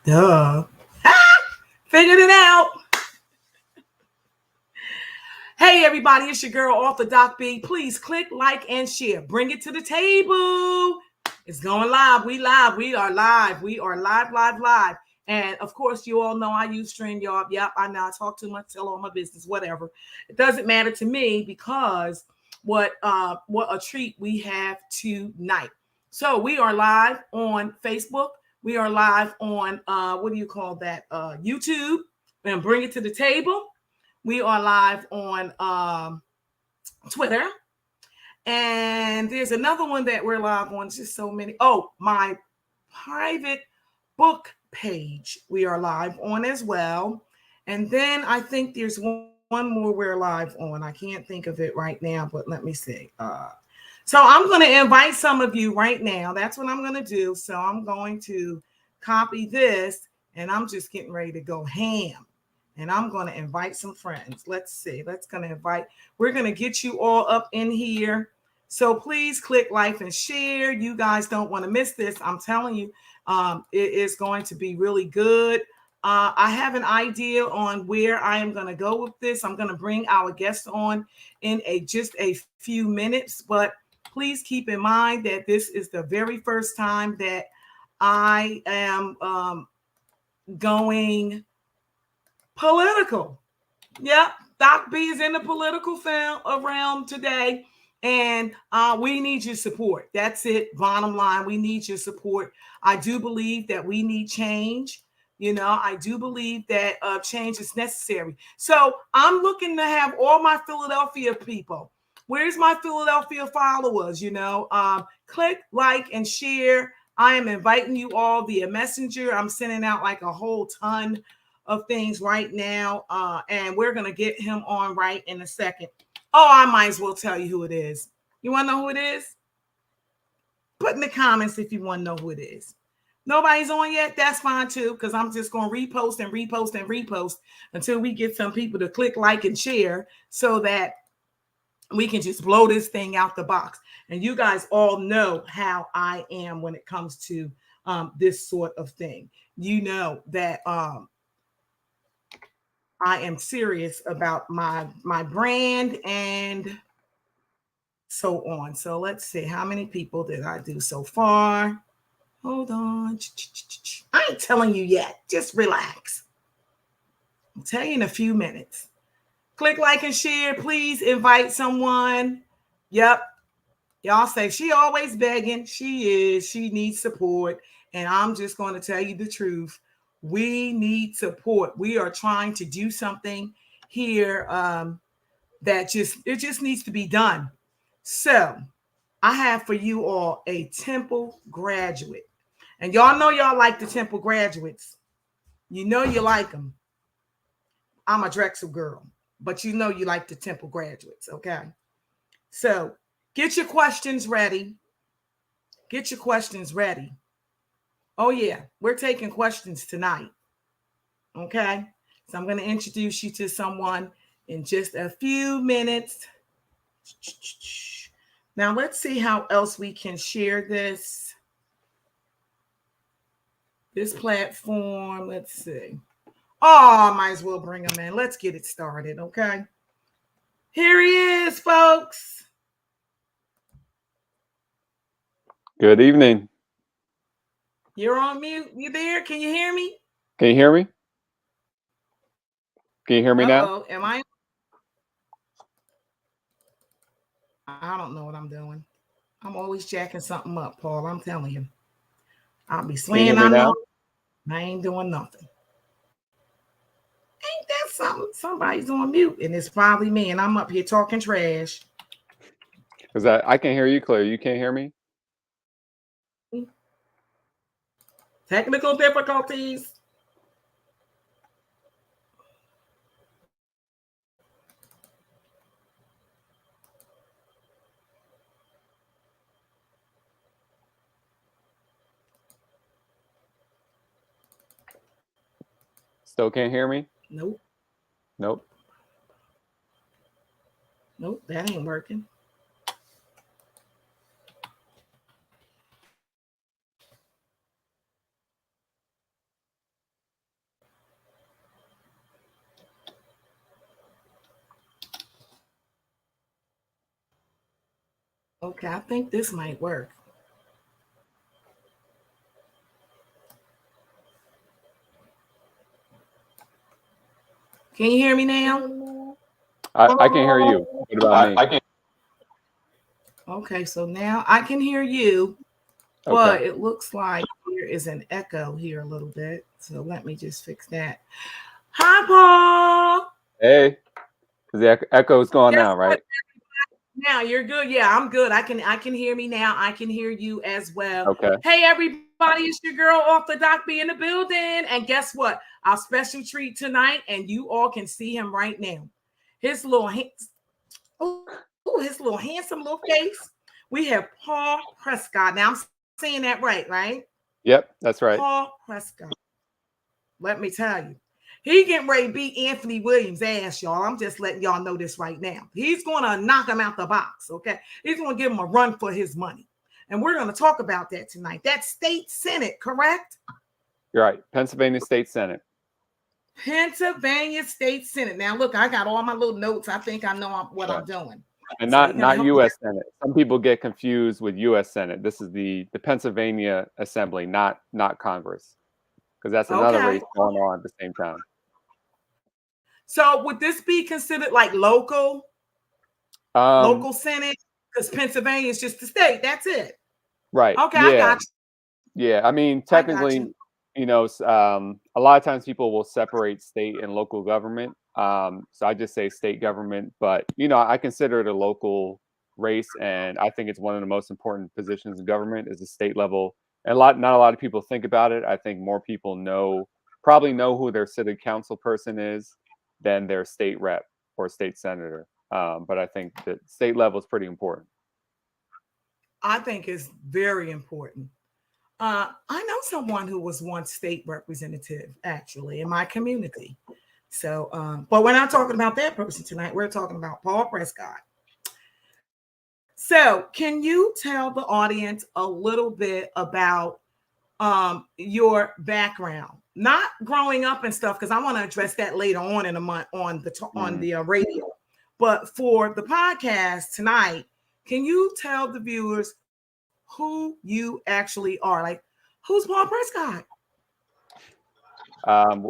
Duh. Figured it out. Hey, everybody, it's your girl, Author Doc B. Please click, like, and share. Bring it to the table. It's going live. We live. We are live. We are live, live, live. And of course, you all know I use StreamYard. Yep, I know I talk too much, tell all my business, whatever. It doesn't matter to me because what a treat we have tonight. So we are live on Facebook. We are live on what do you call that? YouTube. And bring it to the table. We are live on Twitter. And there's another one that we're live on. Just so many. Oh, my private book page. We are live on as well. And then I think there's one more we're live on. I can't think of it right now, but let me see. So I'm going to invite some of you right now. That's what I'm going to do. So I'm going to copy this, and I'm just getting ready to go ham. And I'm going to invite some friends. Let's see. We're going to get you all up in here. So please click like and share. You guys don't want to miss this. I'm telling you, it is going to be really good. I have an idea on where I am going to go with this. I'm going to bring our guests on in just a few minutes. But please keep in mind that this is the very first time that I am going political. Yep, Doc B is in the political realm today, and we need your support. That's it. Bottom line, we need your support. I do believe that we need change. I do believe that change is necessary. So I'm looking to have all my Philadelphia people. Where's my Philadelphia followers? Click, like, and share. I am inviting you all via Messenger. I'm sending out like a whole ton of things right now, and we're gonna get him on right in a second. Oh, I might as well tell you who it is. You want to know who it is? Put in the comments if you want to know who it is. Nobody's on yet? That's fine too, because I'm just going to repost and repost and repost until we get some people to click like and share so that we can just blow this thing out the box. And you guys all know how I am when it comes to this sort of thing. You know that I am serious about my brand and so on. So let's see. How many people did I do so far? Hold on. I ain't telling you yet. Just relax. I'll tell you in a few minutes. Click like and share. Please invite someone. Yep. Y'all say she always begging. She is. She needs support. And I'm just going to tell you the truth. We need support. We are trying to do something here that just needs to be done. So I have for you all a Temple graduate. And y'all know y'all like the Temple graduates. You know you like them. I'm a Drexel girl, but you know you like the Temple graduates, okay? So get your questions ready. Get your questions ready. Oh, yeah, we're taking questions tonight. Okay, so I'm going to introduce you to someone in just a few minutes. Now, let's see how else we can share this platform. Let's see. Oh, I might as well bring him in. Let's get it started, okay? Here he is, folks. Good evening. You're on mute. You there? Can you hear me? Can you hear me? Can you hear me now? Uh-oh. Am I? I don't know what I'm doing. I'm always jacking something up, Paul. I'm telling you. I'll be swinging. I know. I ain't doing nothing. Ain't that something? Somebody's on mute, and it's probably me, and I'm up here talking trash. Because I can hear you clear. You can't hear me? Technical difficulties. Still can't hear me? Nope. Nope. Nope, that ain't working. Okay, I think this might work. Can you hear me now? I can hear you. What about me? I can. Okay, so now I can hear you, Okay. but it looks like there is an echo here a little bit. So let me just fix that. Hi, Paul. Hey, the echo's gone Guess now, what? right? Now you're good. Yeah, I'm good. I can hear me now. I can hear you as well. Okay. Hey, everybody, it's your girl off the dock be in the building. And guess what? Our special treat tonight, and you all can see him right now. His little hands. Oh, his little handsome little face. We have Paul Prescod. Now I'm saying that right, right? Yep, that's right. Paul Prescod. Let me tell you, he getting ready to beat Anthony Williams' ass, y'all. I'm just letting y'all know this right now. He's going to knock him out the box, okay? He's going to give him a run for his money. And we're going to talk about that tonight. That's state senate, correct? You're right. Pennsylvania State Senate. Pennsylvania State Senate. Now, look, I got all my little notes. I think I know what Yeah. I'm doing. And So you're not gonna help me. U.S. Senate. Some people get confused with U.S. Senate. This is the Pennsylvania Assembly, not Congress, because that's another Okay. race going on at the same time. So would this be considered like local Senate? Because Pennsylvania is just the state. That's it. Right. Okay, I Yeah. got you. Yeah. I mean, I got technically, you. a lot of times people will separate state and local government. So I just say state government, but I consider it a local race, and I think it's one of the most important positions in government is the state level. And not a lot of people think about it. I think more people probably know who their city council person is than their state rep or state senator. But I think that state level is pretty important. I think it's very important. I know someone who was once state representative actually in my community. So, but we're not talking about that person tonight. We're talking about Paul Prescott. So, can you tell the audience a little bit about your background, not growing up and stuff, because I want to address that later on in a month on the radio. But for the podcast tonight, can you tell the viewers who you actually are? Like, who's Paul Prescott?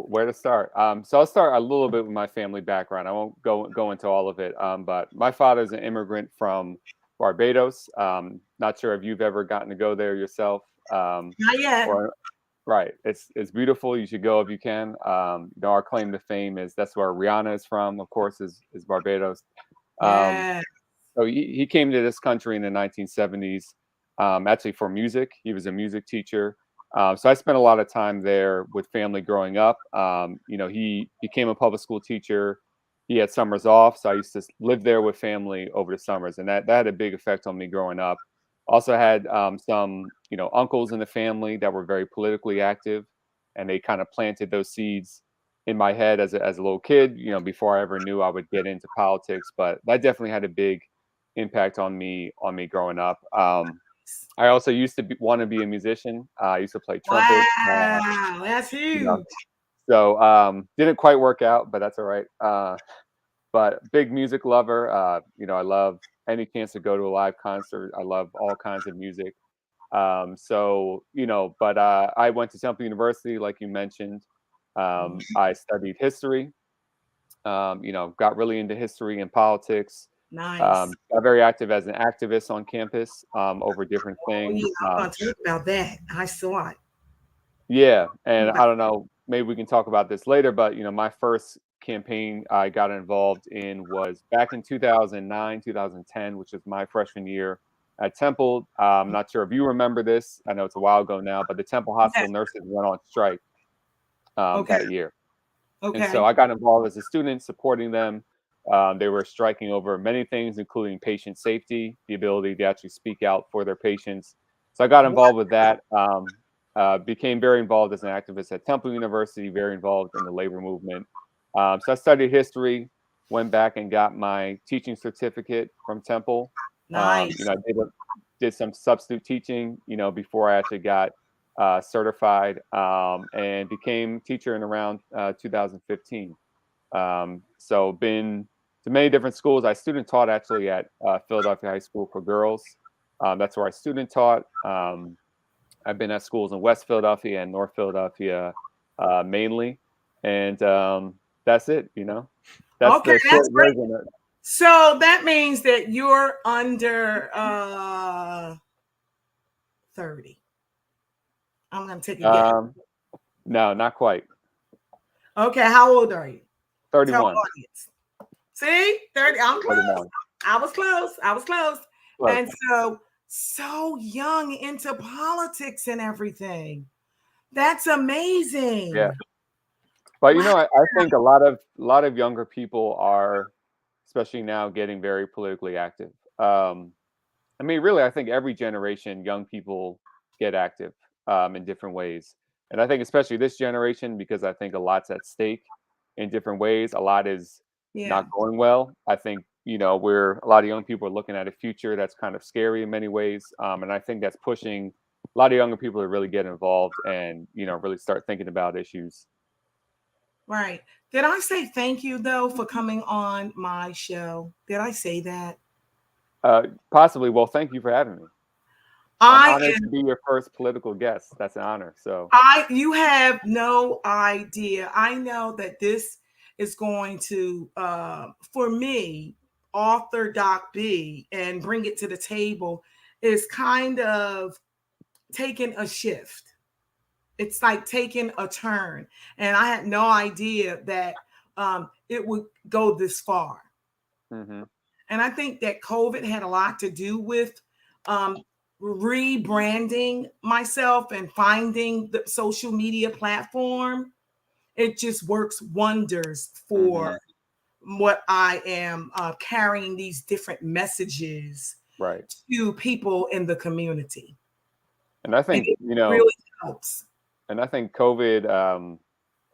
Where to start? So I'll start a little bit with my family background. I won't go into all of it. But my father's an immigrant from Barbados. Not sure if you've ever gotten to go there yourself. Not yet. Right. It's beautiful. You should go if you can. Our claim to fame is that's where Rihanna is from, of course, is Barbados. Yeah. So he came to this country in the 1970s, actually for music. He was a music teacher. So I spent a lot of time there with family growing up. He became a public school teacher. He had summers off, so I used to live there with family over the summers, and that had a big effect on me growing up. Also had some, uncles in the family that were very politically active, and they kind of planted those seeds in my head as a little kid. Before I ever knew I would get into politics, but that definitely had a big impact on me growing up. I also used to want to be a musician. I used to play trumpet. Wow, that's huge. So didn't quite work out, but that's all right. But big music lover. I love any chance to go to a live concert. I love all kinds of music. But I went to Temple University, like you mentioned. I studied history. Got really into history and politics. Nice. Got very active as an activist on campus over different Oh, things. yeah, I'm going to talk about that. I saw it. Yeah, and I don't know, maybe we can talk about this later, but my first campaign I got involved in was back in 2009, 2010, which was my freshman year at Temple. I'm not sure if you remember this. I know it's a while ago now, but the Temple Hospital nurses went on strike Okay. that year. And so Okay. I got involved as a student supporting them. They were striking over many things, including patient safety, the ability to actually speak out for their patients. So I got involved with that. Became very involved as an activist at Temple University, very involved in the labor movement. So I studied history, went back and got my teaching certificate from Temple. Nice. I did some substitute teaching, before I actually got certified, and became teacher in around 2015. So been to many different schools. I student taught actually at Philadelphia High School for girls. That's where I student taught. I've been at schools in West Philadelphia and North Philadelphia mainly, and that's it. That's Okay, the that's short great. version. So that means that you're under 30. I'm going to take a guess. No, not quite. Okay, how old are you? Tell the 31. audience. See, 30. I'm close. 31. I was close. I was close. Close. And so young into politics and everything. That's amazing. Yeah. But I think a lot of younger people are, especially now, getting very politically active. I mean, really, I think every generation, young people get active in different ways. And I think especially this generation, because I think a lot's at stake in different ways. A lot is not going well. I think, where a lot of young people are looking at a future that's kind of scary in many ways. And I think that's pushing a lot of younger people to really get involved and, really start thinking about issues. Right. Did I say thank you, though, for coming on my show? Did I say that? Possibly. Well, thank you for having me. I'm honored to be your first political guest. That's an honor. So you have no idea. I know that this is going to, for me, author Doc B, and bring it to the table is kind of taking a shift. It's like taking a turn. And I had no idea that it would go this far. Mm-hmm. And I think that COVID had a lot to do with rebranding myself and finding the social media platform. It just works wonders for what I am carrying these different messages to people in the community. And I think, it really helps. And I think COVID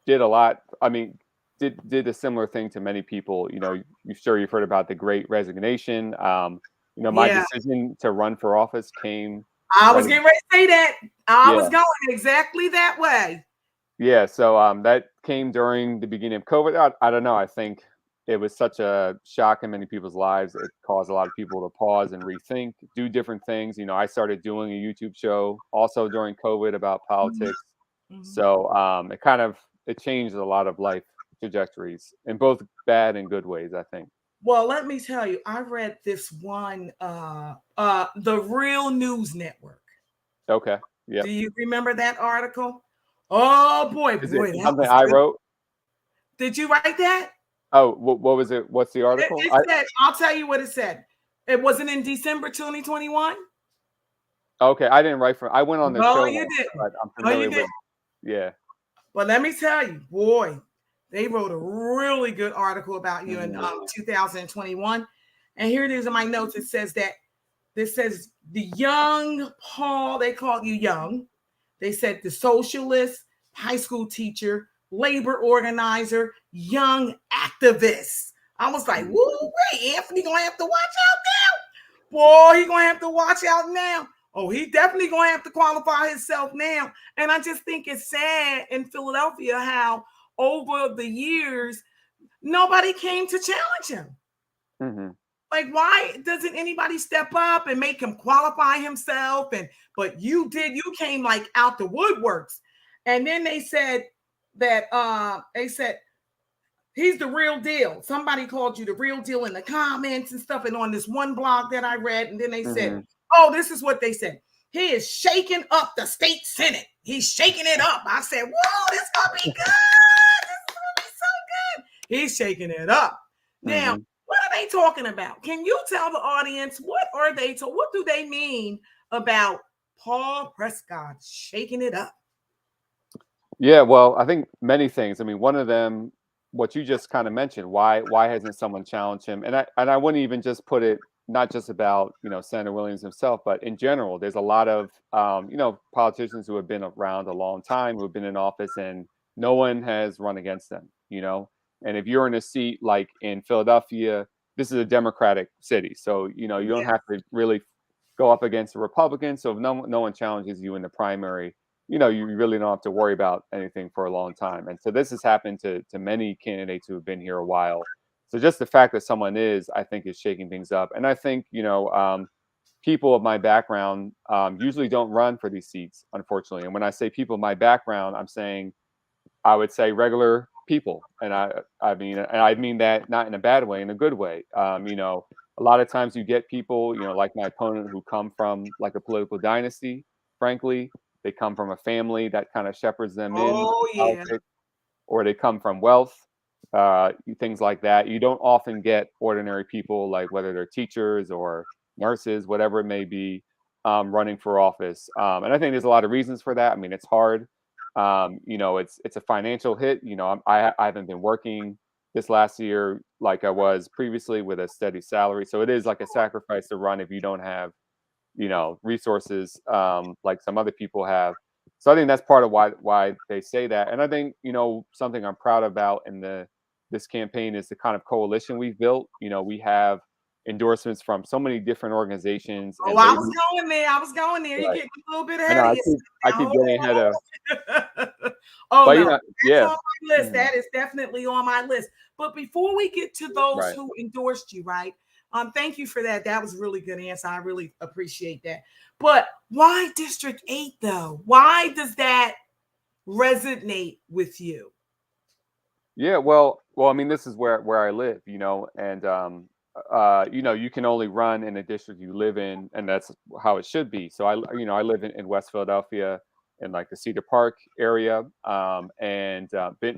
did a lot. I mean, did a similar thing to many people. You've heard about the Great Resignation. My decision to run for office came. I was getting ready to say that. I was going exactly that way. Yeah. So that came during the beginning of COVID. I don't know. I think it was such a shock in many people's lives. It caused a lot of people to pause and rethink, do different things. I started doing a YouTube show also during COVID about politics. Mm-hmm. So it changed a lot of life trajectories in both bad and good ways, I think. Well, let me tell you, I read this one, the Real News Network. Okay. Yeah. Do you remember that article? Oh boy, Is it something I wrote? Did you write that? Oh, what was it? What's the article? It said, I'll tell you what it said. It wasn't in December 2021. Okay, I didn't write for. I went on the show. You didn't. I'm familiar with. Yeah. But let me tell you, boy, they wrote a really good article about you in 2021. And here it is in my notes. It says that this says the young Paul, they called you young. They said the socialist, high school teacher, labor organizer, young activist. I was like, woo, wait, Anthony gonna have to watch out now. Boy, he gonna have to watch out now. Oh, he definitely gonna have to qualify himself now. And I just think it's sad in Philadelphia how over the years, nobody came to challenge him. Mm-hmm. Like, why doesn't anybody step up and make him qualify himself? But you did. You came like out the woodworks. And then they said that he's the real deal. Somebody called you the real deal in the comments and stuff. And on this one blog that I read, and then they said, oh, this is what they said. He is shaking up the state Senate. He's shaking it up. I said, whoa, this is gonna be good. This is gonna be so good. He's shaking it up. Now, what are they talking about? Can you tell the audience what do they mean about Paul Prescod shaking it up? Yeah, well, I think many things. I mean, one of them, what you just kind of mentioned, why hasn't someone challenged him? And I wouldn't even just put it not just about Senator Williams himself, but in general, there's a lot of politicians who have been around a long time, who have been in office, and no one has run against them. And if you're in a seat like in Philadelphia, this is a Democratic city, so you don't have to really go up against a Republican. So if no one challenges you in the primary, you really don't have to worry about anything for a long time. And so this has happened to many candidates who have been here a while. So just the fact that someone is, I think, is shaking things up. And I think, people of my background usually don't run for these seats, unfortunately. And when I say people of my background, I would say regular people, and I mean that not in a bad way, in a good way. A lot of times you get people, like my opponent, who come from like a political dynasty. Frankly, they come from a family that kind of shepherds them in Oh yeah. politics, or they come from wealth, things like that. You don't often get ordinary people, like whether they're teachers or nurses, whatever it may be, running for office. And I think there's a lot of reasons for that. I mean, it's hard. It's a financial hit. I haven't been working this last year like I was previously with a steady salary, so it is like a sacrifice to run if you don't have resources like some other people have. So I think that's part of why they say that. And I think something I'm proud about in the this campaign is the kind of coalition we've built. We have endorsements from so many different organizations Oh, and I labor. was going there. I was going there. You're Right. getting a little bit I ahead know of I yourself keep I keep now. getting ahead of, Oh but no, that's yeah. on my list. Mhm. That is definitely on my list. But before we get to those Right. who endorsed you, right? Thank you for that. That was a really good answer. I really appreciate that. But why District 8 though? Why does that resonate with you? Yeah, well, I mean, this is where I live, and you can only run in the district you live in, and that's how it should be. So I live in West Philadelphia, in like the Cedar Park area, and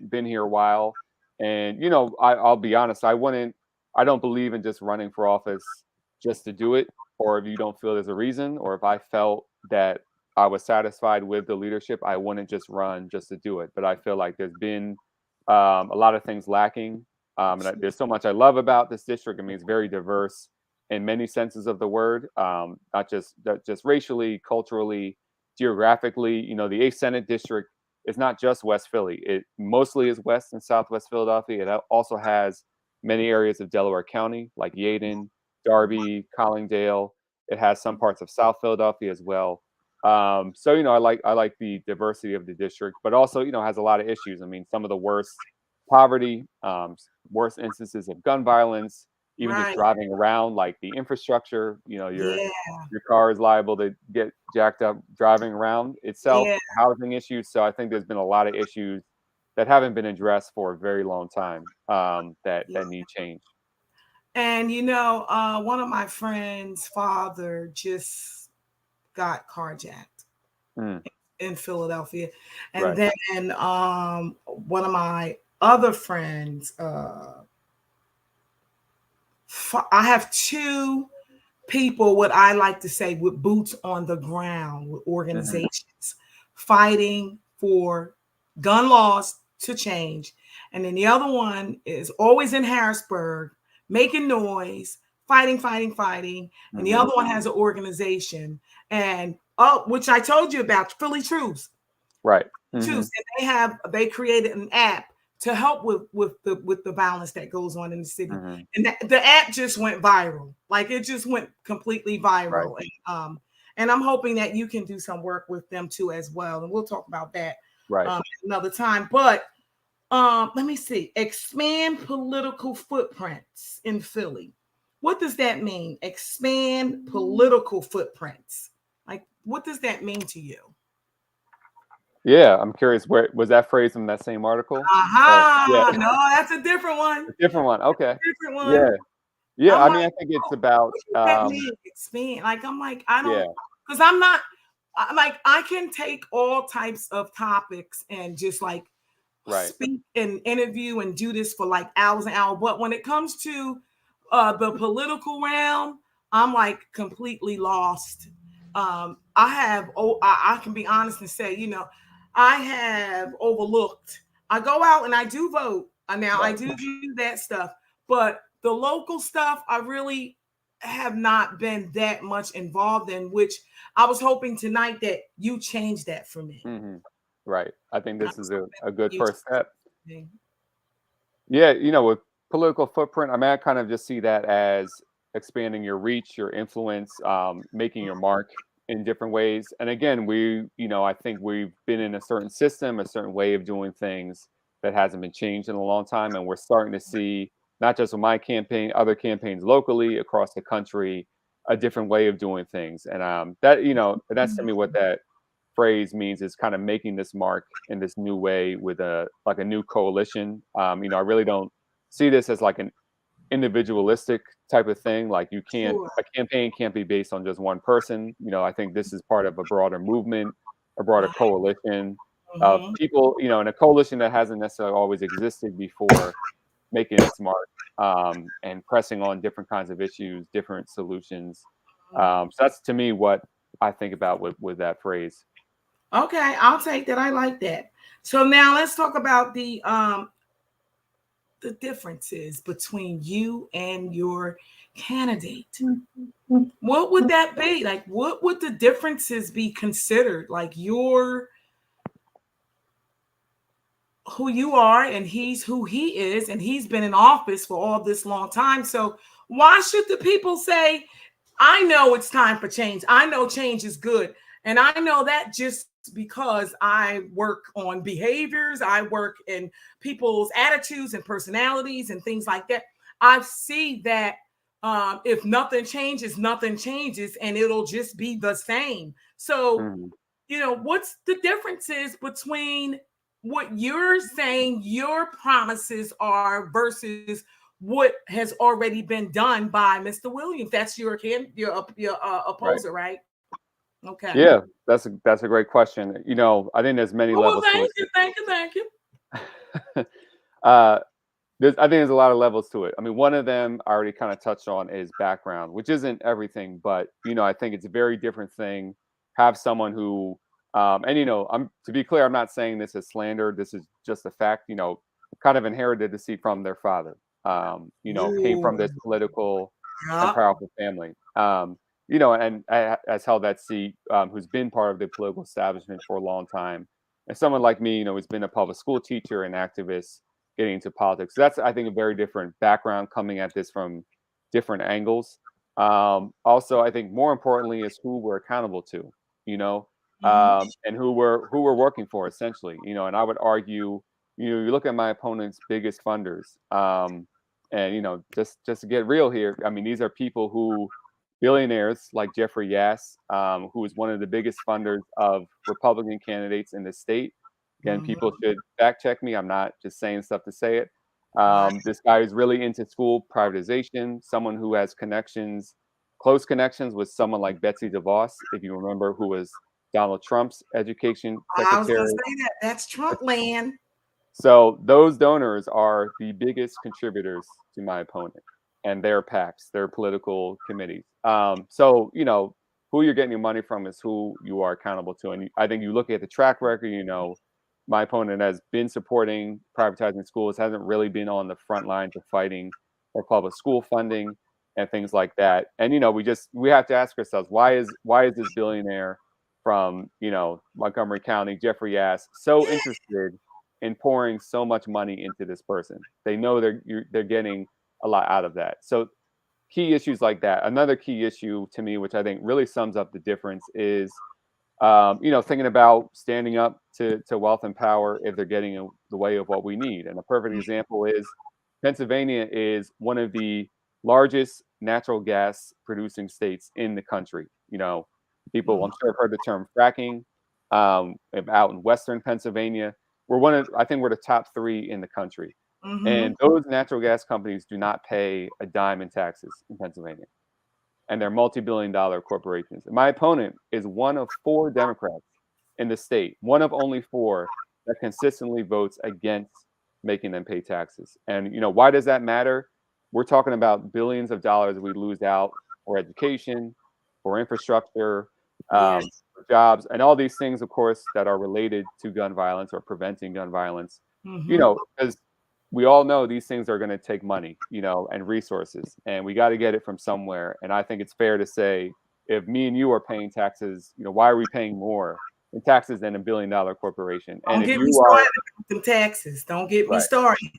been here a while, and I'll be honest, I don't believe in just running for office just to do it, or if you don't feel there's a reason, or if I felt that I was satisfied with the leadership, I wouldn't just run just to do it. But I feel like there's been a lot of things lacking. There's so much I love about this district. I mean, it's very diverse in many senses of the word, not just racially, culturally, geographically. The 8th Senate district is not just West Philly. It mostly is West and Southwest Philadelphia. It also has many areas of Delaware County, like Yeadon, Darby, Collingdale. It has some parts of South Philadelphia as well. So I like the diversity of the district, but also has a lot of issues. I mean, some of the worst poverty, worst instances of gun violence, even just Right. driving around, like the infrastructure. Your Yeah. your car is liable to get jacked up driving around itself. Yeah. Housing issues. So I think there's been a lot of issues that haven't been addressed for a very long time, that Yeah. need change. And one of my friends' father just got carjacked Mm, in Philadelphia. And right. then one of my other friends, I have two people, what I like to say, with boots on the ground, with Hmm. organizations fighting for gun laws to change. And then the other one is always in Harrisburg, making noise, fighting, fighting, fighting. And the Hmm. other one has an organization, and which I told you about, Philly Truth. Right. And Hmm. they created an app to help with the violence that goes on in the city. Hmm. And the app just went viral. Like it just went completely Right. viral. And I'm hoping that you can do some work with them too as well. And we'll talk about that Right. another time. But let me see. Expand political footprints in Philly. What does that mean? Expand political footprints. Like, what does that mean to you? Yeah, I'm curious, where was that phrase in that same article? Yeah, Aha! No, that's a different one. a different one. Okay. Different Yeah. one. Yeah, I'm I like, mean, I think it's oh, about, what does that mean? Expand. Like, I'm like, I yeah, don't, because I'm not, like, I can take all types of topics and just like right. speak and interview and do this for like hours and hours. But when it comes to the political realm, I'm like completely lost. I can be honest and say, I have overlooked. I go out and I do vote. Now I Right. do that stuff, but the local stuff, I really have not been that much involved in, which I was hoping tonight that you change that for me. Mhm. Right. I think I this was is hoping a good you first step. change Yeah, with political footprint, I mean, I kind of just see that as expanding your reach, your influence, making your mark in different ways. And again, I think we've been in a certain system, a certain way of doing things that hasn't been changed in a long time, and we're starting to see not just with my campaign, other campaigns locally across the country, a different way of doing things. And that, that's to me what that phrase means, is kind of making this mark in this new way with a new coalition. I really don't see this as like an individualistic type of thing. Like Sure. a campaign can't be based on just one person. I think this is part of a broader movement, a broader Right. coalition of Mhm. people, and a coalition that hasn't necessarily always existed before, making its mark, and pressing on different kinds of issues, different solutions. So that's to me what I think about with that phrase. Okay, I'll take that. I like that. So now let's talk about the differences between you and your candidate. What would that be? Like, what would the differences be considered? Like, your who you are and he's who he is, and he's been in office for all this long time. So why should the people say, I know it's time for change, I know change is good, and I know that just because I work on behaviors, I work in people's attitudes and personalities and things like that. I see that if nothing changes, nothing changes, and it'll just be the same. So Mhm. what's the differences between what you're saying your promises are versus what has already been done by Mr. Williams? That's your Right. opposer, right? Okay. Yeah, that's a great question. I think there's many Oh, well, levels to thank it. you, thank you, thank you. uh, I think there's a lot of levels to it. I mean, one of them I already kind of touched on is background, which isn't everything, but I think it's a very different thing. Have someone who, and I'm to be clear, I'm not saying this as slander. This is just a fact. Kind of inherited the seat from their father. Came Ooh, from this political and yeah. powerful family. And has held that seat. Who's been part of the political establishment for a long time, and someone like me, who's been a public school teacher and activist getting into politics. So that's, I think, a very different background, coming at this from different angles. Also, I think more importantly is who we're accountable to, you know, Mhm. and who we're working for, essentially. And I would argue, you look at my opponent's biggest funders, and just to get real here, I mean, these are people who, billionaires like Jeffrey Yass, who is one of the biggest funders of Republican candidates in the state. Again, people Mhm. should fact check me. I'm not just saying stuff to say it. Right. This guy is really into school privatization, someone who has connections, close connections with someone like Betsy DeVos, if you remember, who was Donald Trump's education I was gonna secretary. say that. That's Trump land. So those donors are the biggest contributors to my opponent and their PACs, their political committees. So who you're getting your money from is who you are accountable to, and I think you look at the track record. My opponent has been supporting privatizing schools, hasn't really been on the front lines of fighting for public school funding and things like that. And we have to ask ourselves, why is this billionaire from Montgomery County, Jeffrey Yass, so interested in pouring so much money into this person? They know they're getting a lot out of that. So key issues like that. Another key issue to me, which I think really sums up the difference, is thinking about standing up to wealth and power if they're getting in the way of what we need. And a perfect example is Pennsylvania is one of the largest natural gas producing states in the country. People, I'm Mhm. sure, have heard the term fracking. Out in Western Pennsylvania, I think we're the top three in the country. Mhm. And those natural gas companies do not pay a dime in taxes in Pennsylvania, and they're multi-billion-dollar corporations. My opponent is one of four Democrats in the state, one of only four that consistently votes against making them pay taxes. And why does that matter? We're talking about billions of dollars we lose out for education, for infrastructure, Yes. for jobs, and all these things, of course, that are related to gun violence or preventing gun violence. Mhm. Because we all know these things are going to take money, and resources, and we got to get it from somewhere. And I think it's fair to say, if me and you are paying taxes, why are we paying more in taxes than a $1 billion corporation? And Don't if get me you are started with them taxes. Don't get me right, started.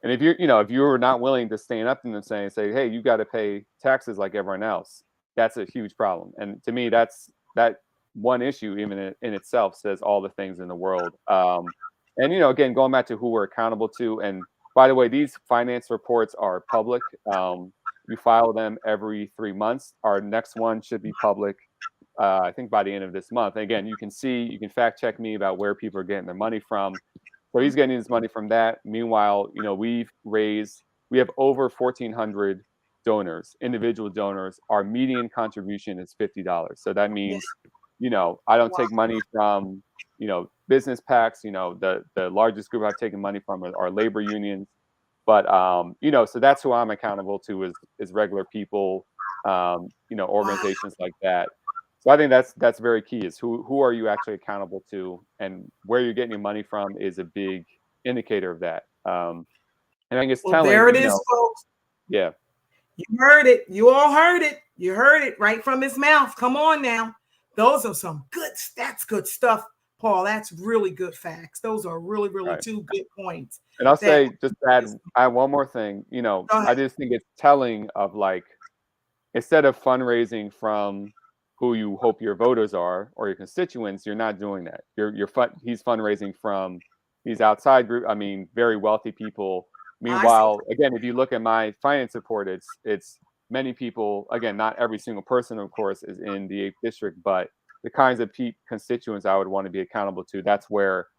and if you're not willing to stand up to them and say, hey, you got to pay taxes like everyone else, that's a huge problem. And to me, that one issue, even in itself, says all the things in the world. And again, going back to who we're accountable to, and by the way, these finance reports are public. We file them every 3 months. Our next one should be public, I think, by the end of this month. And again, you can fact check me about where people are getting their money from. So he's getting his money from that. Meanwhile, we have over 1,400 donors, individual donors. Our median contribution is $50. So that Yeah. means, I don't take money from, business PACs. The largest group I've taken money from are labor unions. But so that's who I'm accountable to is regular people, organizations like that. So I think that's very key, is who are you actually accountable to, and where you're getting your money from is a big indicator of that. And I think it's Well, telling, there it is, folks. yeah. You heard it. You all heard it. You heard it right from his mouth. Come on now. Those are some that's good stuff, Paul. That's really good facts. Those are really, really Right. two good points. And I'll say, just add one more thing. I just think it's telling of, like, instead of fundraising from who you hope your voters are or your constituents, you're not doing that. He's fundraising from these outside group. I mean, very wealthy people. Meanwhile, again, if you look at my finance report, it's many people. Again, not every single person, of course, is in the 8th district, but the kinds of constituents I would want to be accountable to. That's where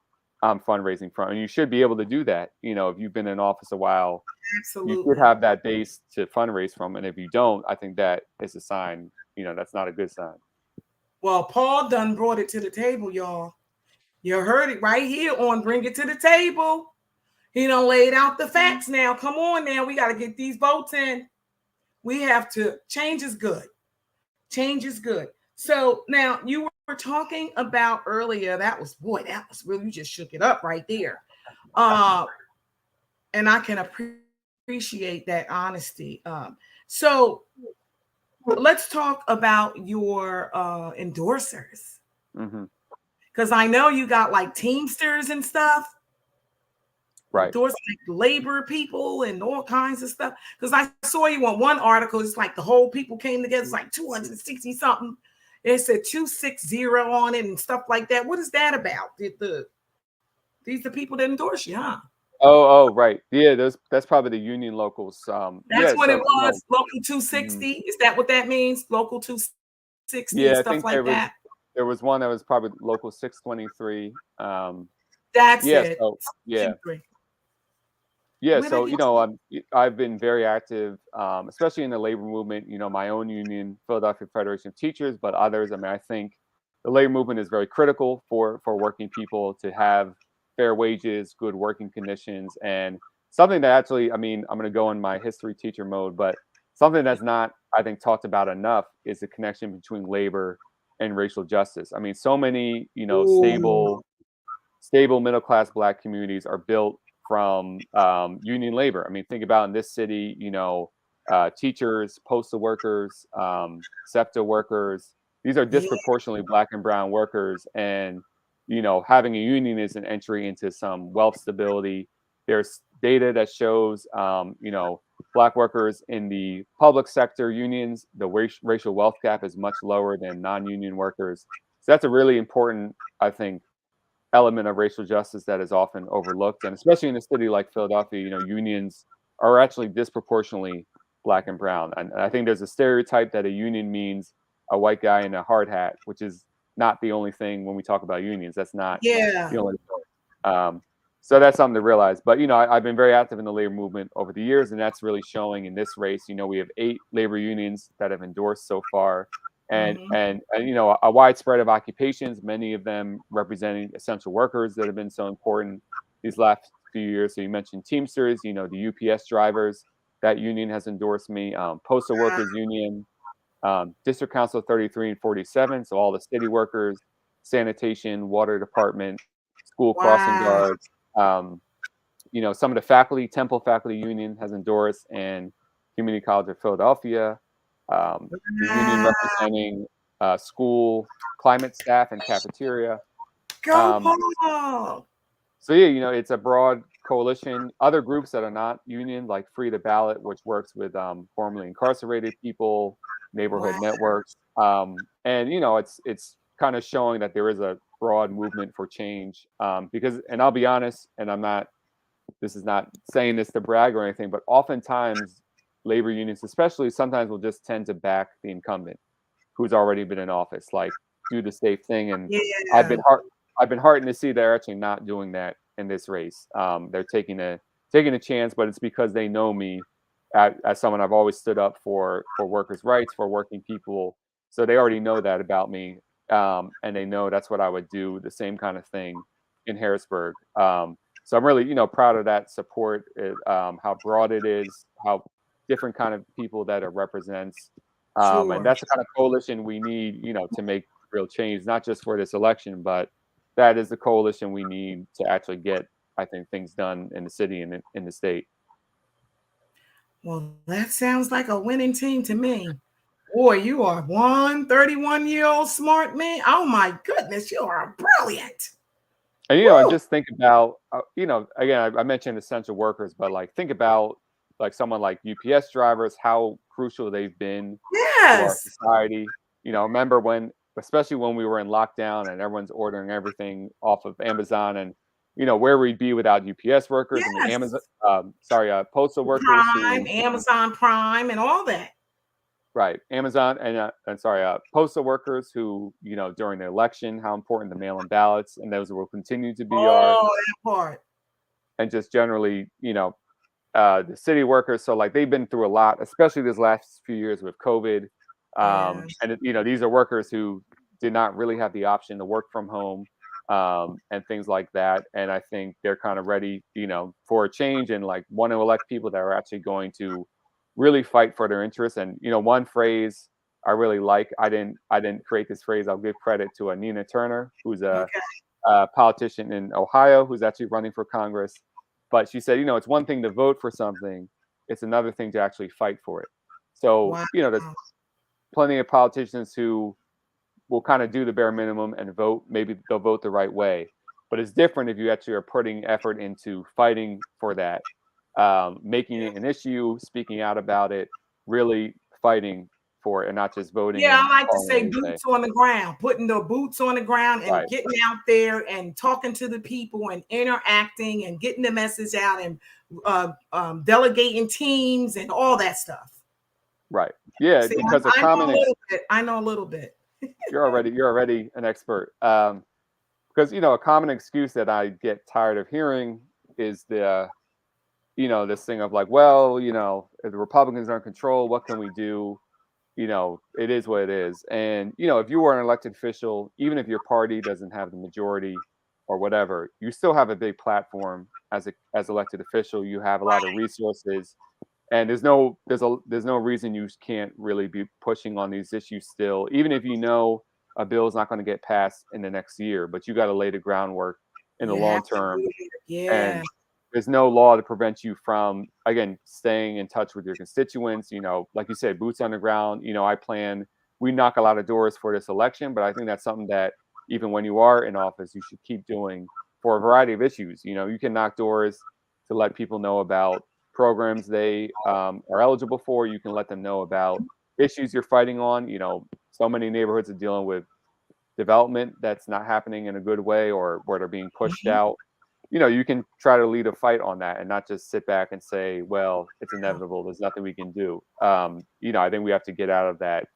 I'm fundraising from, and you should be able to do that. If you've been in office a while, Absolutely. you should have that base to fundraise from. And if you don't, I think that is a sign. That's not a good sign. Well, Paul done brought it to the table, y'all. You heard it right here on Bring It to the Table. He done laid out the facts now. Come on now. We got to get these votes in. We have to. Change is good. Change is good. So now you were talking about earlier. That was really, you just shook it up right there. And I can appreciate that honesty. So let's talk about your endorsers. Because I know you got like Teamsters and stuff. Right. Endorse like labor people and all kinds of stuff. Because I saw you on one article, it's like the whole people came together, it's like 260 something. It said 260 on it and stuff like that. What is that about? These the people that endorse you, huh? Oh, right. Yeah, that's probably the union locals. That's what it was. Local 260. Is that what that means? Local 260 and stuff like that. There was one that was probably local 623. That's it. So, yeah. So, I've been very active, especially in the labor movement. My own union, Philadelphia Federation of Teachers, but others. I mean, I think the labor movement is very critical for working people to have fair wages, good working conditions, and something that actually, I mean, I'm going to go in my history teacher mode, but something that's not, I think, talked about enough is the connection between labor and racial justice. I mean, so many, stable middle-class Black communities are built from union labor. I mean, think about in this city, teachers, postal workers, SEPTA workers. These are disproportionately Black and brown workers, and having a union is an entry into some wealth stability. There's data that shows, Black workers in the public sector unions, the racial wealth gap is much lower than non-union workers. So that's a really important, I think, element of racial justice that is often overlooked. And especially in a city like Philadelphia, unions are actually disproportionately Black and brown. And I think there's a stereotype that a union means a white guy in a hard hat, which is not the only thing when we talk about unions. That's not the only thing. So that's something to realize. But, I've been very active in the labor movement over the years, and that's really showing in this race. We have 8 labor unions that have endorsed so far, and a wide spread of occupations, many of them representing essential workers that have been so important these last few years. So you mentioned Teamsters, the UPS drivers, that union has endorsed me, Postal Workers Union, District Council 33 and 47, so all the city workers, sanitation, water department, school crossing guards. Some of the faculty, Temple Faculty Union has endorsed, and Community College of Philadelphia, the union representing school climate staff and cafeteria. Go Paul! So yeah, it's a broad coalition. Other groups that are not union, like Free the Ballot, which works with formerly incarcerated people, neighborhood networks, and it's kind of showing that there is a broad movement for change. Because, and I'll be honest, and I'm not this is not saying this to brag or anything, but oftentimes labor unions, especially, sometimes will just tend to back the incumbent who's already been in office, like do the safe thing. And I've Yeah. been I've been heartened to see they're actually not doing that in this race. They're taking a chance, but it's because they know me as someone I've always stood up for workers' rights, for working people. So they already know that about me, and they know that's what I would do. The same kind of thing in Harrisburg. So I'm really, proud of that support. How broad it is, how different kind of people that it represents, and Sure. that's the kind of coalition we need, to make real change, not just for this election, but that is the coalition we need to actually get, I think, things done in the city and in the state. Well, that sounds like a winning team to me. Boy, you are one 31-year-old smart man. Oh my goodness, you are brilliant. And and Woo! just think about, again, I mentioned essential workers, but like think about like someone like UPS drivers, how crucial they've been to our Yes. society. Remember especially when we were in lockdown and everyone's ordering everything off of Amazon, and where we'd be without UPS workers. I mean, Yes. postal workers Prime, who, Amazon Prime, and all that. right, Amazon and sorry, postal workers who, during the election, how important the mail-in ballots, and those will continue to be are, Oh, that part. and just generally, the city workers. So like they've been through a lot, especially this last few years with COVID. Yeah. And these are workers who did not really have the option to work from home, and things like that. And I think they're kind of ready, for a change, and like want to elect people that are actually going to really fight for their interests. And one phrase I really like, I didn't create this phrase. I'll give credit to Nina Turner, who's Okay. a politician in Ohio who's actually running for Congress. But she said, it's one thing to vote for something, it's another thing to actually fight for it. So, Wow. there's plenty of politicians who will kind of do the bare minimum and vote. Maybe they'll vote the right way. But it's different if you actually are putting effort into fighting for that, making it an issue, speaking out about it, really fighting for it, and not just voting Yeah, and I like to calling say it a day. boots on the ground, putting the boots on the ground and Right, getting out there and talking to the people and interacting and getting the message out and delegating teams and all that stuff. right. Yeah, See, because a I know common a little bit. I know a little bit. you're already an expert. Because a common excuse that I get tired of hearing is this thing of like, well, if the Republicans are in control, what can we do? It is what it is. And if you are an elected official, even if your party doesn't have the majority or whatever, you still have a big platform as elected official. You have a lot of resources, and there's no reason you can't really be pushing on these issues still, even if a bill is not going to get passed in the next year, but you got to lay the groundwork in the You long have to term. do it. Yeah. And there's no law to prevent you from, again, staying in touch with your constituents. Like you said, boots on the ground. We knock a lot of doors for this election, but I think that's something that even when you are in office, you should keep doing for a variety of issues. You can knock doors to let people know about programs they are eligible for. You can let them know about issues you're fighting on. So many neighborhoods are dealing with development that's not happening in a good way, or where they're being pushed Mhm. out. You can try to lead a fight on that and not just sit back and say, well, it's inevitable, there's nothing we can do. I think we have to get out of that,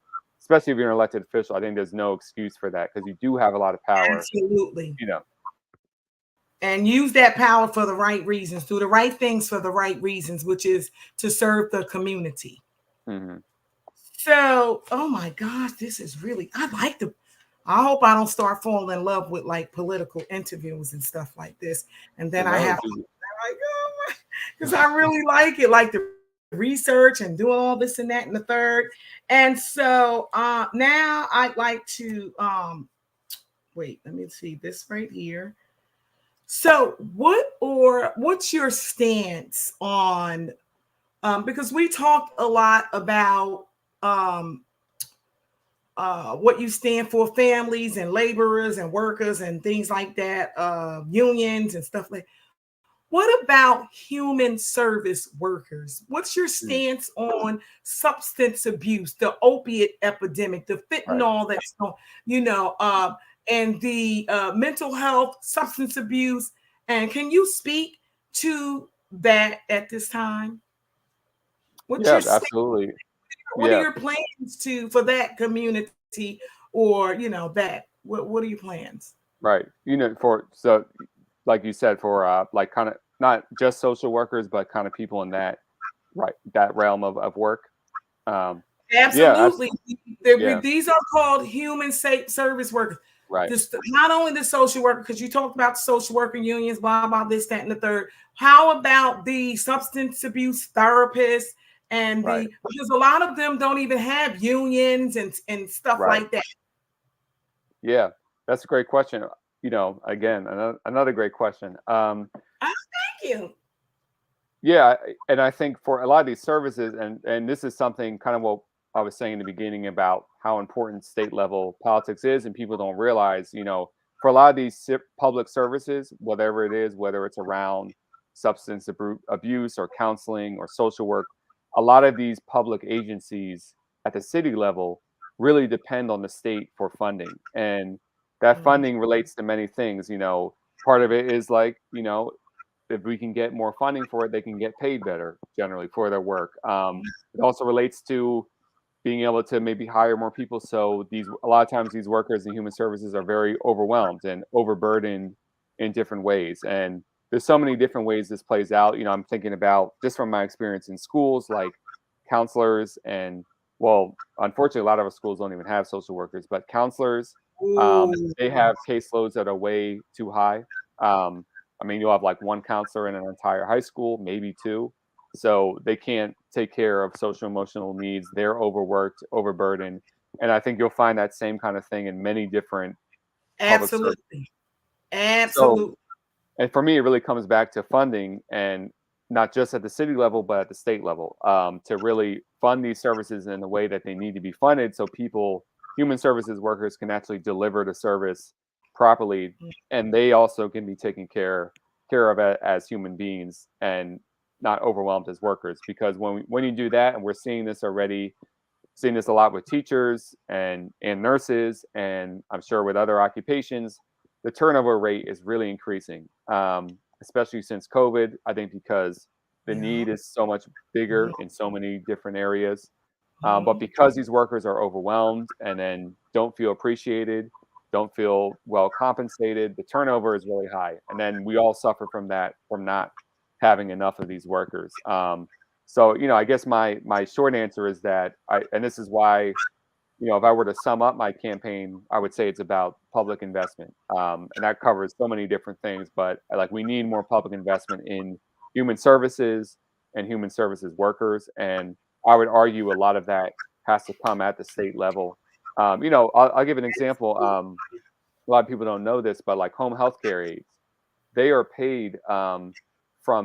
especially if you're an elected official. I think there's no excuse for that, because you do have a lot of power. Absolutely. you know And use that power for the right reasons. Do the right things for the right reasons, which is to serve the community. hmm So, oh my gosh, this is really, I hope I don't start falling in love with like political interviews and stuff like this. And then I no have this to, is like, oh my, because I really like it, like the research and doing all this and that and the third. And so now I'd like to wait, let me see this right here. So, what's your stance on because we talked a lot about um, what you stand for, families and laborers and workers and things like that, unions and stuff like. What about human service workers? What's your mm, stance on substance abuse, the opiate epidemic, the right. fentanyl that's going, you know, and the mental health, substance abuse? And can you speak to that at this time? What's Yeah, your absolutely. what are Yeah, your plans to for that community, or that? What are your plans? right. For so like you said, for like kind of not just social workers, but kind of people in that right that realm of work. Um, yeah, Absolutely. yeah, These are called human service workers. right, This not only the social worker, because you talked about the social worker unions, blah blah this, that, and the third. How about the substance abuse therapists and right, because a lot of them don't even have unions and stuff right. like that. Yeah, that's a great question. Again, another great question. Oh, thank you. Yeah, and I think for a lot of these services, and this is something kind of what I was saying in the beginning about how important state level politics is, and people don't realize, for a lot of these public services, whatever it is, whether it's around substance abuse or counseling or social work, a lot of these public agencies at the city level really depend on the state for funding, and that Mhm. funding relates to many things. Part of it is like, if we can get more funding for it, they can get paid better generally for their work. It also relates to being able to maybe hire more people. So a lot of times these workers in human services are very overwhelmed and overburdened in different ways. And there's so many different ways this plays out. I'm thinking about just from my experience in schools, like counselors and well, unfortunately, a lot of our schools don't even have social workers, but counselors, Ooh. they have caseloads that are way too high. Um, I mean, you'll have like one counselor in an entire high school, maybe two. So they can't take care of social emotional needs. They're overworked, overburdened. And I think you'll find that same kind of thing in many different public services. Absolutely. So, Absolutely. and for me, it really comes back to funding and not just at the city level, but at the state level, to really fund these services in the way that they need to be funded so human services workers can actually deliver the service properly. And they also can be taken care of as human beings and not overwhelmed as workers. Because when you do that, and we're seeing this already, seeing this a lot with teachers and nurses, and I'm sure with other occupations, the turnover rate is really increasing, especially since COVID. I think because the Yeah. need is so much Mhm. bigger in so many different areas. But Mhm. because these workers are overwhelmed and then don't feel appreciated, don't feel well compensated, the turnover is really high. And then we all suffer from that, from not having enough of these workers. So, I guess my short answer is that and this is why, if I were to sum up my campaign, I would say it's about public investment, and that covers so many different things. But like, we need more public investment in human services and human services workers, and I would argue a lot of that has to come at the state level. I'll give an example. A lot of people don't know this, but like home health care aides, they are paid from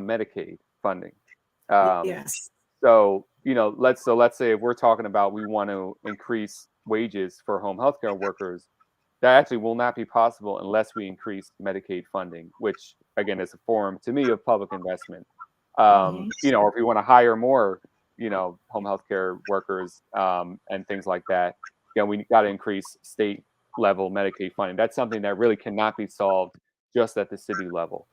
Medicaid funding. Um, Yes. let's say if we're talking about we want to increase wages for home healthcare workers, that actually will not be possible unless we increase Medicaid funding, which again is a form to me of public investment. Mhm. Or if we want to hire more, home healthcare workers and things like that, we got to increase state level Medicaid funding. That's something that really cannot be solved just at the city level.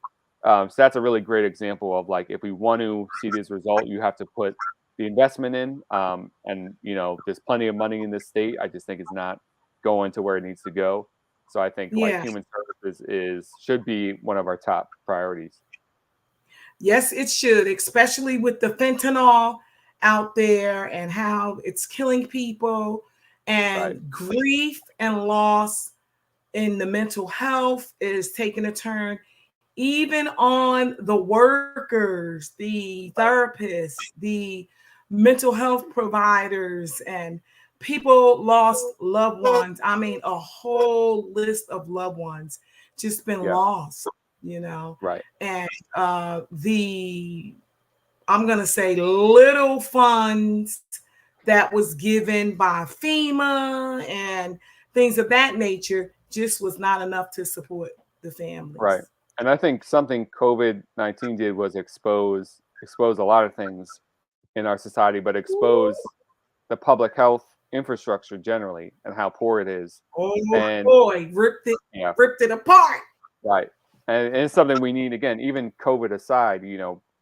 So that's a really great example of like, if we want to see this result, you have to put the investment in. And there's plenty of money in this state. I just think it's not going to where it needs to go. So I think like Yeah. human services should be one of our top priorities. Yes, it should, especially with the fentanyl out there and how it's killing people Right. and grief and loss in the mental health is taking a turn, even on the workers, the Right. therapists, the mental health providers, and people lost loved ones. I mean, a whole list of loved ones just been Yeah. lost, you know. Right. And the I'm gonna say little funds that was given by FEMA and things of that nature just was not enough to support the Right. families. And I think something COVID-19 did was expose a lot of things in our society, but expose the public health infrastructure generally and how poor it is. Oh And boy, yeah, ripped it apart. right. And it's something we need, again, even COVID aside,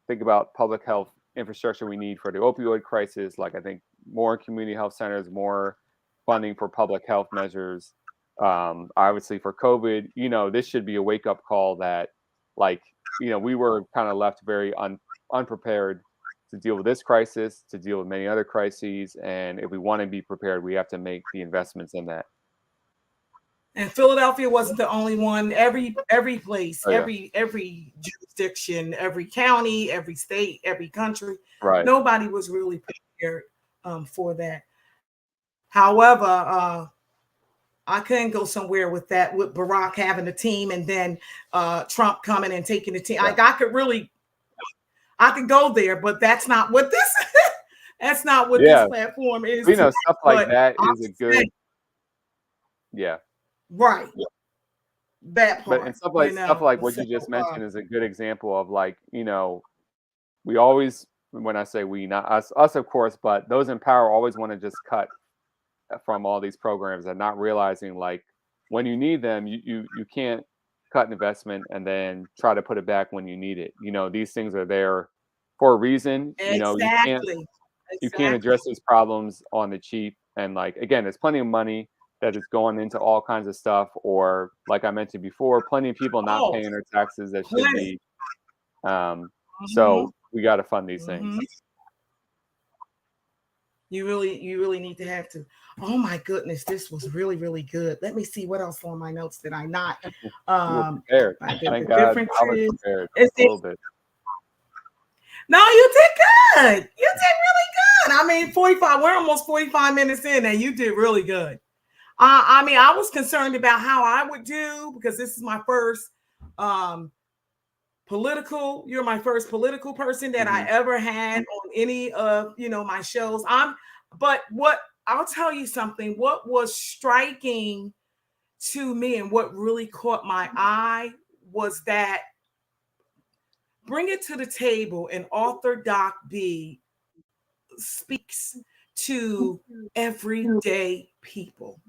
think about public health infrastructure we need for the opioid crisis. Like I think more community health centers, more funding for public health measures. Obviously for COVID, this should be a wake up call that, like, we were kind of left very unprepared to deal with this crisis, to deal with many other crises. And if we want to be prepared, we have to make the investments in that. And Philadelphia wasn't the only one. Every place, Oh, yeah. every jurisdiction, every county, every state, every country, Right. nobody was really prepared for that. However, I couldn't go somewhere with that, with Barack having a team and then Trump coming and taking the team. Yeah. I could go there, but that's not what this that's not what this platform is. Stuff like that is a good, right. Yeah. That part. But and stuff like what you just mentioned is a good example of, like, we always, when I say we, not us of course, but those in power always want to just cut from all these programs and not realizing, like, when you need them, you can't cut investment and then try to put it back when you need it. These things are there for a reason. Exactly. You can't address these problems on the cheap. And, like, again, there's plenty of money that is going into all kinds of stuff, or, like I mentioned before, plenty of people not paying their taxes that should be. So we got to fund these things. You really need to have to. Oh my goodness, this was really, really good. Let me see what else on my notes did I not. Prepared. Thank God. I was prepared a little bit. No, you did good. You did really good. I mean, 45. We're almost 45 minutes in, and you did really good. I mean, I was concerned about how I would do, because this is my first political. You're my first political person that I ever had on any of my shows. But what I'll tell you something. What was striking to me and what really caught my eye was that Bring It to the Table and author Doc B speaks to everyday people.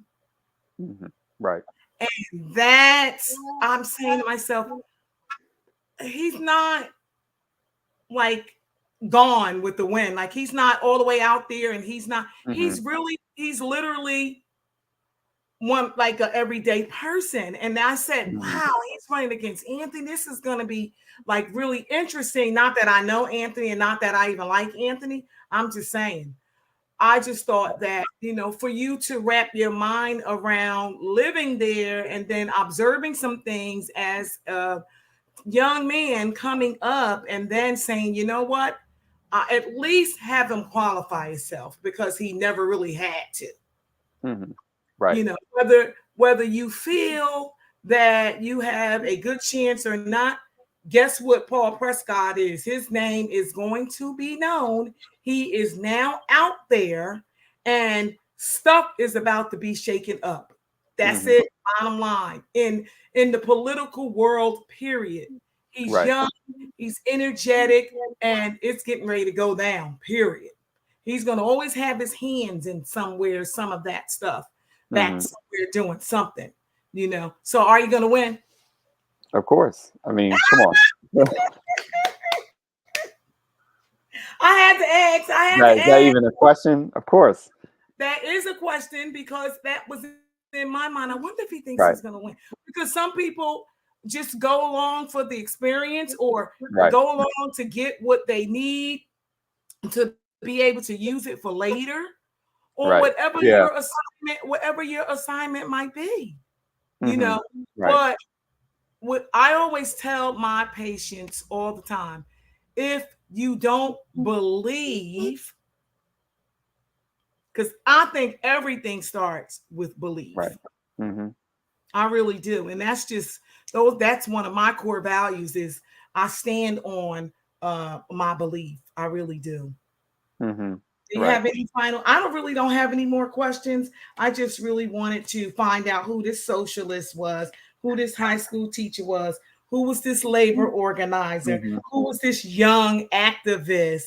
Right. And that's, I'm saying to myself, he's not like gone with the wind. Like, he's not all the way out there, and he's not, he's literally one, like an everyday person. And I said, wow, he's running against Anthony. This is going to be like really interesting. Not that I know Anthony and not that I even like Anthony. I'm just saying, I just thought that, for you to wrap your mind around living there and then observing some things as a young man coming up and then saying, you know what, at least have him qualify himself, because he never really had to. Right. Whether you feel that you have a good chance or not, guess what Paul Prescod is? His name is going to be known. He is now out there, and stuff is about to be shaken up. That's it. Bottom line. In the political world, period. He's young, he's energetic, and it's getting ready to go down, period. He's going to always have his hands in somewhere, some of that stuff. That's somewhere doing something, So are you going to win? Of course. I mean, come on. I had to ask. Is that even a question? Of course. That is a question, because that was in my mind. I wonder if he thinks he's going to win. Because some people just go along for the experience, or go along to get what they need to be able to use it for later, or whatever your assignment might be. But what I always tell my patients all the time, if you don't believe, because I think everything starts with belief. I really do. And that's one of my core values, is I stand on my belief. I really do. Do you have any final? I don't have any more questions. I just really wanted to find out who this socialist was, who this high school teacher was, who was this labor organizer, who was this young activist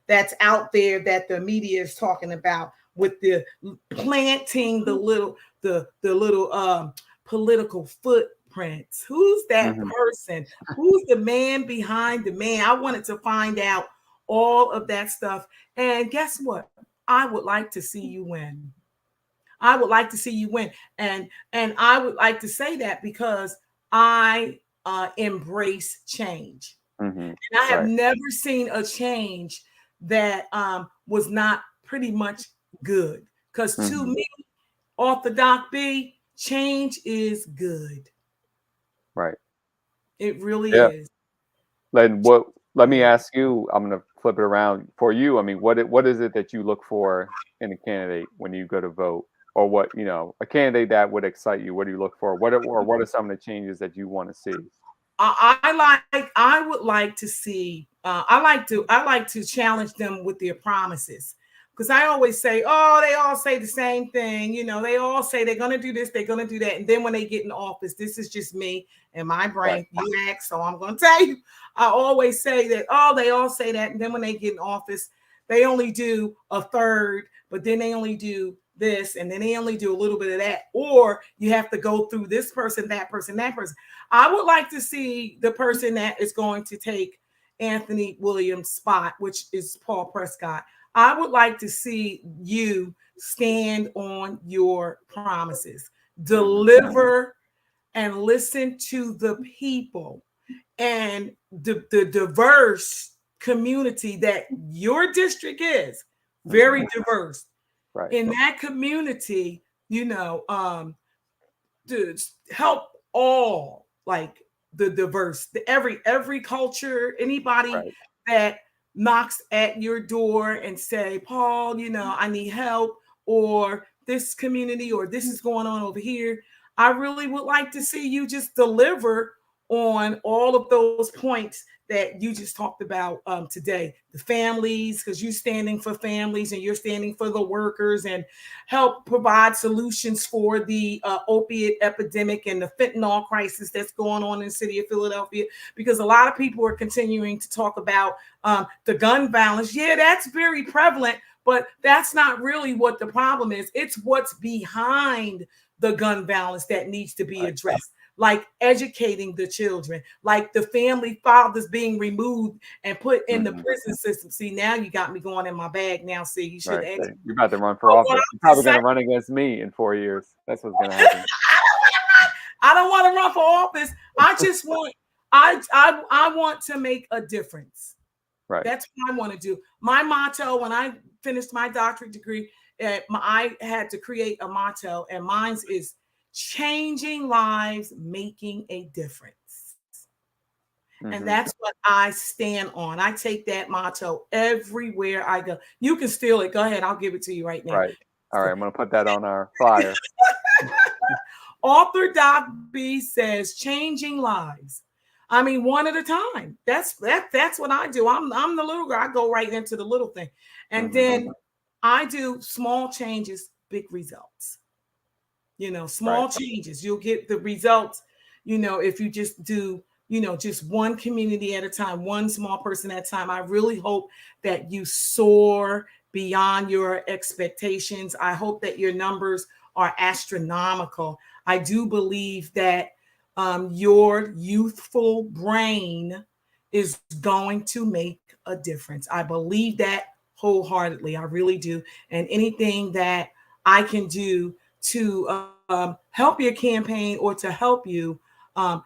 that's out there that the media is talking about, with the planting the little political blueprints? Who's that Mhm. person? Who's the man behind the man? I wanted to find out all of that stuff. And guess what? I would like to see you win. I would like to see you win. And I would like to say that because I embrace change. Mhm. And I have Right. never seen a change that was not pretty much good. Because to Mhm. me, off the doc B, change is good. Right. It really Yeah. is. Then what? Let me Good. ask you. I'm gonna flip it around for you. I mean, what is it that you look for in a candidate when you go to vote, or what a candidate that would excite you? What do you look for? What are some of the changes that you want to see? I would like to see I like to challenge them with their promises, because I always say, oh, they all say the same thing, they all say they're going to do this, they're going to do that, and then when they get in office, this is just me and my Right. brain, you ask, so I'm going to tell you. I always say that, oh, they all say that, and then when they get in office, they only do a third, but then they only do this, and then they only do a little bit of that, or you have to go through this person, that person, that person. I would like to see the person that is going to take Anthony Williams' spot, which is Paul Prescod. I would like to see you stand on your promises, Mhm. deliver, and listen to the people and the diverse community that your district is Mhm. very diverse. Right. In that community, to help all, like the diverse, every culture, anybody Right. that knocks at your door and say, Paul, I need help, or this community, or this is going on over here. I really would like to see you just deliver on all of those points that you just talked about today. The families, because you're standing for families and you're standing for the workers, and help provide solutions for the opiate epidemic and the fentanyl crisis that's going on in the city of Philadelphia. Because a lot of people are continuing to talk about the gun violence. Yeah, that's very prevalent, but that's not really what the problem is. It's what's behind the gun violence that needs to be Right. addressed, like educating the children, like the family fathers being removed and put in the Mhm. prison system. See, now you got me going in my bag now. See, you should Right. have So asked you're me. about to run for But what office. You're I'm probably just going saying, to run against me in 4 years. That's what's going to happen. I don't want to run for office. I just want, I want to make a difference. Right. That's what I want to do. My motto when I finished my doctorate degree, I had to create a motto, and mine is changing lives, making a difference. And Mhm. that's what I stand on. I take that motto everywhere I go. You can steal it. Go ahead. I'll give it to you right now. Right. All right. I'm going to put that on our flyer. Author Doc B says changing lives. I mean, one at a time. That's what I do. I'm the little girl. I go right into the little thing. And Mhm. then I do small changes, big results. Right. Small changes. You'll get the results, if you just do, just one community at a time, one small person at a time. I really hope that you soar beyond your expectations. I hope that your numbers are astronomical. I do believe that your youthful brain is going to make a difference. I believe that wholeheartedly. I really do. And anything that I can do to help your campaign or to help you, I'm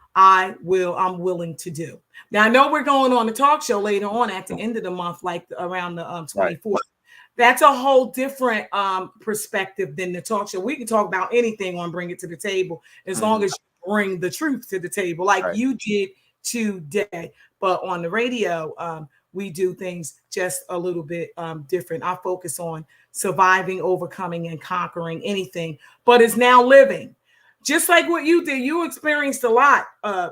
willing to do. Now I know we're going on a talk show later on at the end of the month, like around the Right. 24th. That's a whole different perspective than the talk show. We can talk about anything on Bring It to the Table, as long Mhm. as you bring the truth to the table, like Right. you did today. But on the radio, we do things just a little bit different. I focus on surviving, overcoming, and conquering anything, but it's now living. Just like what you did, you experienced a lot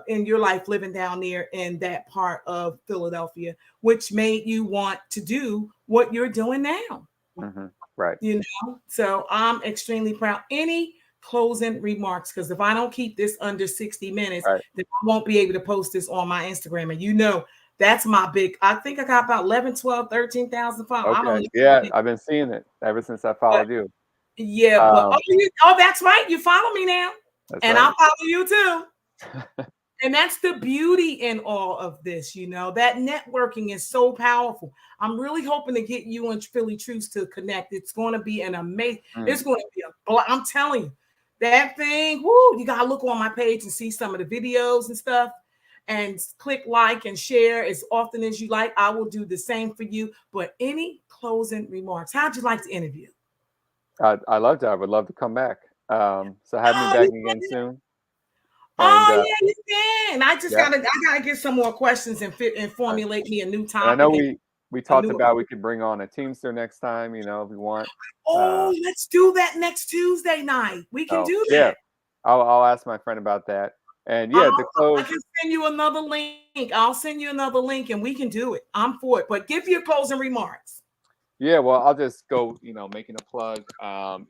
in your life living down there in that part of Philadelphia, which made you want to do what you're doing now. Mhm. Right. So I'm extremely proud. Any closing remarks? Because if I don't keep this under 60 minutes, Right. then I won't be able to post this on my Instagram. And that's my big, I think I got about 11, 12, 13,000 followers. I don't Okay. Yeah, know. I've been seeing it ever since I But followed you. yeah, but Um, that's right. You follow me now. that's And right. I'll follow you too. And that's the beauty in all of this, you know, that networking is so powerful. I'm really hoping to get you and Philly Truths to connect. It's going to be an amazing, it's going to be I'm telling you, that thing, whoo, you got to look on my page and see some of the videos and stuff and click like and share as often as you like. I will do the same for you. But any closing remarks? How'd you like to interview? I loved it. I would love to come back. So have me Oh, back you again soon. And Oh yeah, you can. I just yeah, gotta get some more questions and right. formulate me a new And I know topic and we a talked new. about we could bring on a Teamster next time, you know, if we want. Oh, let's do that next Tuesday night. We can So do yeah, that. I'll ask my friend about that. And yeah, I'll, to I close, can send you another link. I'll send you another link and we can do it. I'm for it. But give your closing remarks. yeah, well, I'll just go, making a plug.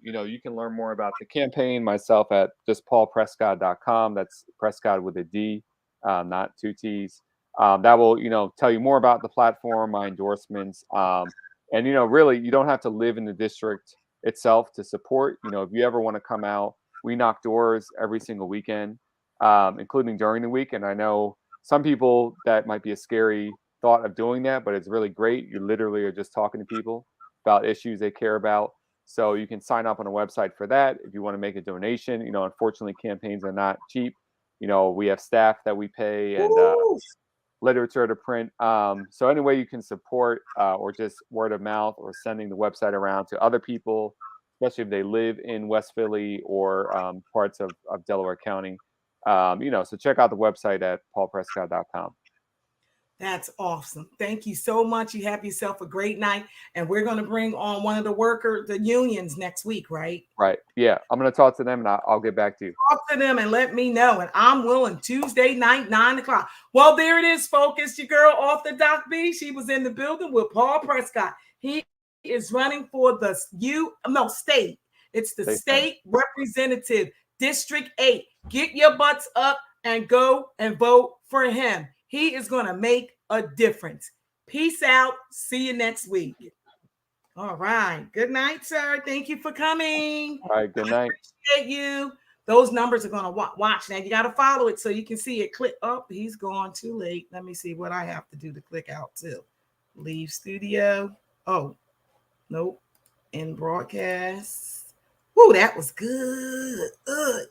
You can learn more about the campaign myself at just paulprescod.com. That's Prescod with a D, not two T's. That will, tell you more about the platform, my endorsements. And, really, you don't have to live in the district itself to support. If you ever want to come out, we knock doors every single weekend, including during the week. And I know some people that might be a scary thought of doing that, but it's really great. You literally are just talking to people about issues they care about. So you can sign up on a website for that if you want to make a donation. Unfortunately, campaigns are not cheap. We have staff that we pay and Ooh, literature to print. So any way you can support or just word of mouth or sending the website around to other people, especially if they live in West Philly or parts of Delaware County. So check out the website at paulprescott.com. that's awesome. Thank you so much. You have yourself a great night. And we're going to bring on one of the unions next week, right? Right. Yeah. I'm going to talk to them and I'll get back to you. Talk to them and let me know. And I'm willing Tuesday night, 9:00. Well, there it is, folks. It's your girl off the Doc B. She was in the building with Paul Prescod. He is running for the state. It's the state representative, District 8. Get your butts up and go and vote for him. He is going to make a difference. Peace out. See you next week. All right. Good night, sir. Thank you for coming. All right. Good night. I appreciate you. Those numbers are going to watch. Now you got to follow it so you can see it. Click. Oh, he's gone too late. Let me see what I have to do to click out too. Leave studio. Oh, nope. In broadcast. Woo, that was good. Good.